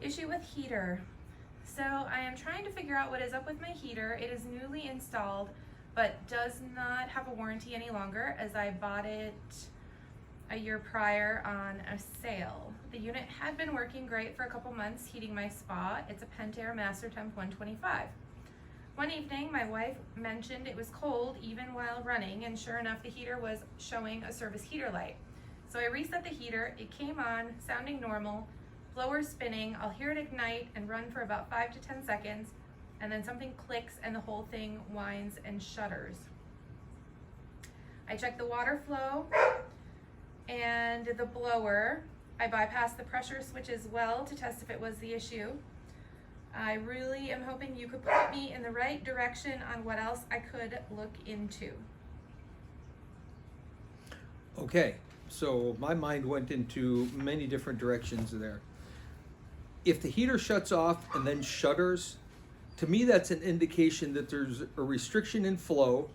Issue with heater. So I am trying to figure out what is up with my heater. It is newly installed, but does not have a warranty any longer, as I bought it a year prior on a sale. The unit had been working great for a couple months, heating my spa. It's a Pentair Master Temp 125. One evening, my wife mentioned it was cold even while running, and sure enough, the heater was showing a service heater light. So I reset the heater. It came on, sounding normal, blower spinning. I'll hear it ignite and run for about 5 to 10 seconds, and then something clicks and the whole thing whines and shudders. I checked the water flow and the blower. I bypassed the pressure switch as well to test if it was the issue. I really am hoping you could point me in the right direction on what else I could look into. Okay, so my mind went into many different directions there. If the heater shuts off and then shudders, to me that's an indication that there's a restriction in flow,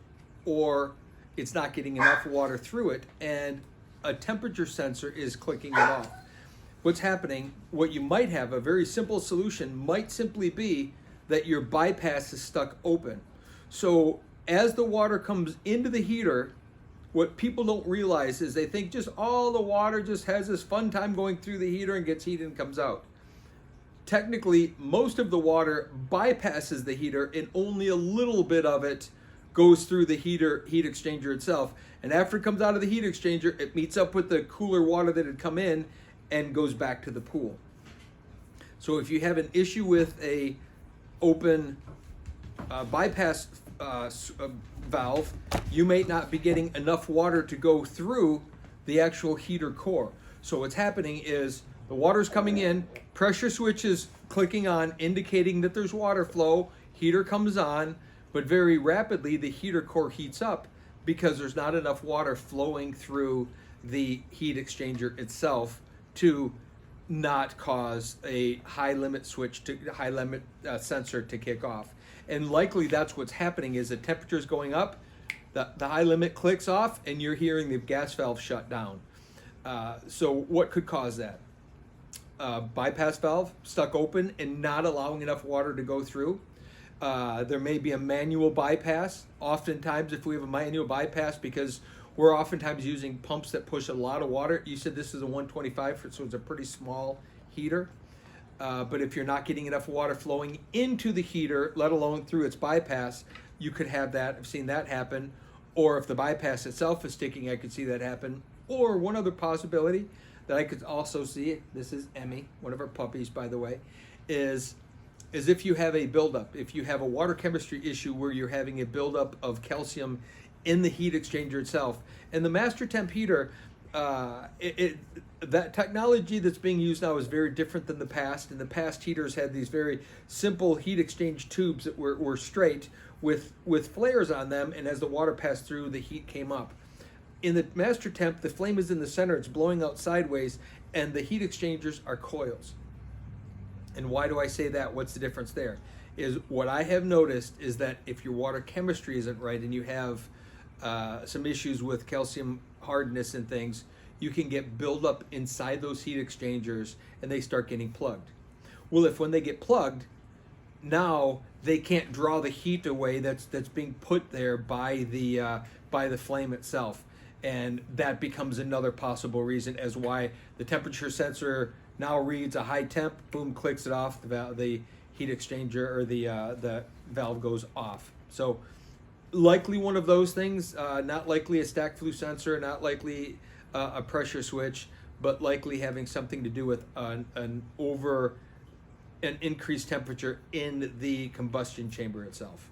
or it's not getting enough water through it, and a temperature sensor is clicking it off. What's happening, what you might have, a very simple solution might simply be that your bypass is stuck open. So as the water comes into the heater, what people don't realize is they think just all the water just has this fun time going through the heater and gets heated and comes out. Technically, most of the water bypasses the heater and only a little bit of it goes through the heat exchanger itself. And after it comes out of the heat exchanger, it meets up with the cooler water that had come in and goes back to the pool. So if you have an issue with a open bypass valve, you may not be getting enough water to go through the actual heater core. So what's happening is the water's coming in, pressure switch is clicking on, indicating that there's water flow, heater comes on, but very rapidly the heater core heats up because there's not enough water flowing through the heat exchanger itself to not cause a high limit sensor to kick off. And likely that's what's happening, is the temperature is going up, the high limit clicks off, and you're hearing the gas valve shut down. So what could cause that? Bypass valve stuck open and not allowing enough water to go through. There may be a manual bypass. Oftentimes, if we have a manual bypass, because we're oftentimes using pumps that push a lot of water. You said this is a 125, so it's a pretty small heater. But if you're not getting enough water flowing into the heater, let alone through its bypass, you could have that. I've seen that happen. Or if the bypass itself is sticking, I could see that happen. Or one other possibility that I could also see, this is Emmy, one of our puppies, by the way, is if you have a buildup, if you have a water chemistry issue where you're having a buildup of calcium in the heat exchanger itself. And the Master Temp heater, that technology that's being used now is very different than the past. In the past, heaters had these very simple heat exchange tubes that were straight with flares on them, and as the water passed through, the heat came up. In the Master Temp, the flame is in the center, it's blowing out sideways, and the heat exchangers are coils. And why do I say that? What's the difference there? Is what I have noticed is that if your water chemistry isn't right and you have some issues with calcium hardness and things, you can get buildup inside those heat exchangers and they start getting plugged. Well, if when they get plugged, now they can't draw the heat away that's being put there by the flame itself. And that becomes another possible reason as why the temperature sensor now reads a high temp, boom, clicks it off, the heat exchanger or the valve goes off. So likely one of those things, not likely a stack flue sensor, not likely a pressure switch, but likely having something to do with an increased temperature in the combustion chamber itself.